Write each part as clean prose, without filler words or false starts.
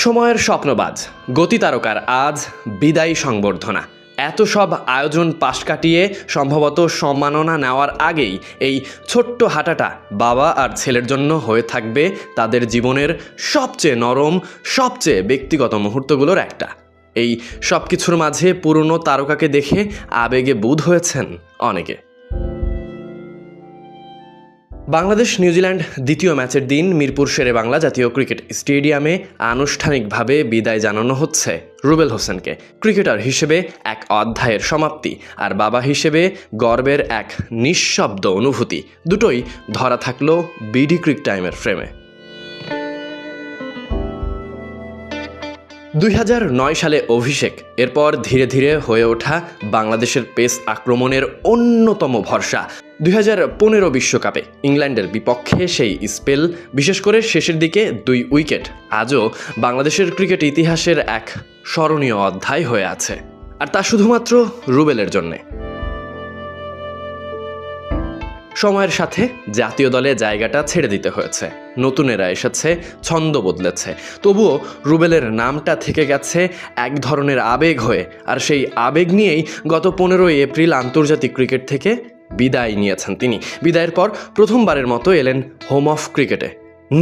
সময়ের স্বপ্নবাজ গতি তারকার আজ বিদায়ী সংবর্ধনা। এত সব আয়োজন পাশ কাটিয়ে সম্ভবত সম্মাননা নেওয়ার আগেই এই ছোট্ট হাঁটাটা বাবা আর ছেলের জন্য হয়ে থাকবে তাদের জীবনের সবচেয়ে নরম, সবচেয়ে ব্যক্তিগত মুহূর্তগুলোর একটা। এই সব কিছুর মাঝে পুরনো তারকাকে দেখে আবেগে বুঁদ হয়েছেন অনেকে। বাংলাদেশ নিউজিল্যান্ড দ্বিতীয় ম্যাচের দিন মিরপুর শেরেবাংলা জাতীয় ক্রিকেট স্টেডিয়ামে আনুষ্ঠানিকভাবে বিদায় জানানো হচ্ছে রুবেল হোসেনকে। ক্রিকেটার হিসেবে এক অধ্যায়ের সমাপ্তি, আর বাবা হিসেবে গর্বের এক নিঃশব্দ অনুভূতি, দুটোই ধরা থাকলো বিডি ক্রিক টাইমের ফ্রেমে। 2009 সালে অভিষেক, এরপর ধীরে ধীরে হয়ে ওঠা বাংলাদেশের পেস আক্রমণের অন্যতম ভরসা। 2015 বিশ্বকাপে ইংল্যান্ডের বিপক্ষে সেই স্পেল, বিশেষ করে শেষের দিকে 2 উইকেট, আজও বাংলাদেশের ক্রিকেট ইতিহাসের এক স্মরণীয় অধ্যায় হয়ে আছে। আর তা শুধুমাত্র রুবেলের জন্যে। সময়ের সাথে জাতীয় দলে জায়গাটা ছেড়ে দিতে হয়েছে, নতুনেরা এসেছে, ছন্দ বদলেছে, তবুও রুবেলের নামটা থেকে গেছে এক ধরনের আবেগ হয়ে। আর সেই আবেগ নিয়েই গত 15 এপ্রিল আন্তর্জাতিক ক্রিকেট থেকে বিদায় নিয়েছেন তিনি। বিদায়ের পর প্রথমবারের মতো এলেন হোম অফ ক্রিকেটে,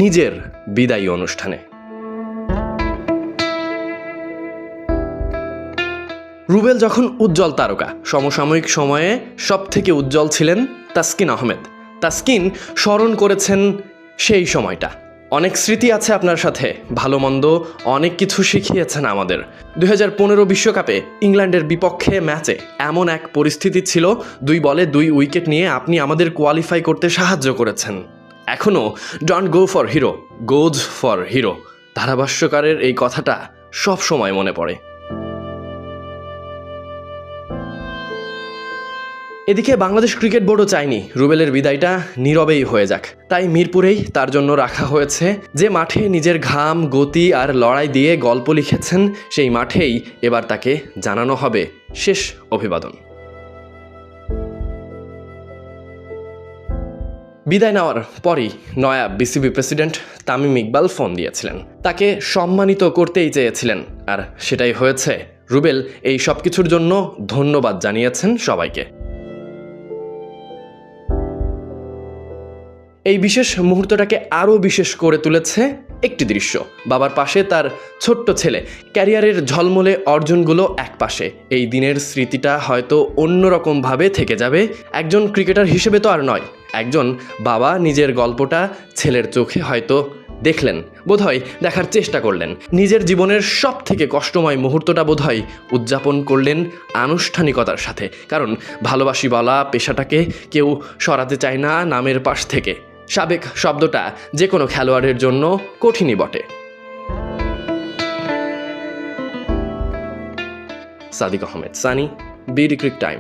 নিজের বিদায়ী অনুষ্ঠানে। রুবেল যখন উজ্জ্বল তারকা, সমসাময়িক সময়ে সবথেকে উজ্জ্বল ছিলেন তাসকিন আহমেদ। তাসকিন স্মরণ করেছেন সেই সময়টা। অনেক স্মৃতি আছে আপনার সাথে, ভালো মন্দ অনেক কিছু শিখিয়েছেন আমাদের। 2015 বিশ্বকাপে ইংল্যান্ডের বিপক্ষে ম্যাচে এমন এক পরিস্থিতি ছিল, 2 বলে 2 উইকেট নিয়ে আপনি আমাদের কোয়ালিফাই করতে সাহায্য করেছেন। এখনও don't go for hero, goes for hero ধারাভাষ্যকারের এই কথাটা সব সময় মনে পড়ে। এদিকে বাংলাদেশ ক্রিকেট বোর্ডও চায়নি রুবেলের বিদায়টা নীরবেই হয়ে যাক, তাই মিরপুরেই তার জন্য রাখা হয়েছে। যে মাঠে নিজের ঘাম, গতি আর লড়াই দিয়ে গল্প লিখেছেন, সেই মাঠেই এবার তাকে জানানো হবে শেষ অভিবাদন। বিদায় নেওয়ার পরই নয়া BCB president Tamim Iqbal phone দিয়েছিলেন, তাকে সম্মানিত করতেই চেয়েছিলেন, আর সেটাই হয়েছে। রুবেল এই সব কিছুর জন্য ধন্যবাদ জানিয়েছেন সবাইকে। এই বিশেষ মুহূর্তটাকে আরও বিশেষ করে তুলেছে একটি দৃশ্য। বাবার পাশে তার ছোট্ট ছেলে, ক্যারিয়ারের ঝলমলে অর্জনগুলো এক পাশে। এই দিনের স্মৃতিটা হয়তো অন্যরকমভাবে থেকে যাবে। একজন ক্রিকেটার হিসেবে তো আর নয়, একজন বাবা নিজের গল্পটা ছেলের চোখে হয়তো দেখলেন, বোধহয় দেখার চেষ্টা করলেন। নিজের জীবনের সব থেকে কষ্টময় মুহূর্তটা বোধহয় উদযাপন করলেন আনুষ্ঠানিকতার সাথে। কারণ ভালোবাসি বলা পেশাটাকে কেউ সরাতে চায় না নামের পাশ থেকে। সাবেক শব্দটা যে কোনো খেলোয়াড়ের জন্য কঠিনই বটে। Sadiq Ahmed Sani, BD cric time.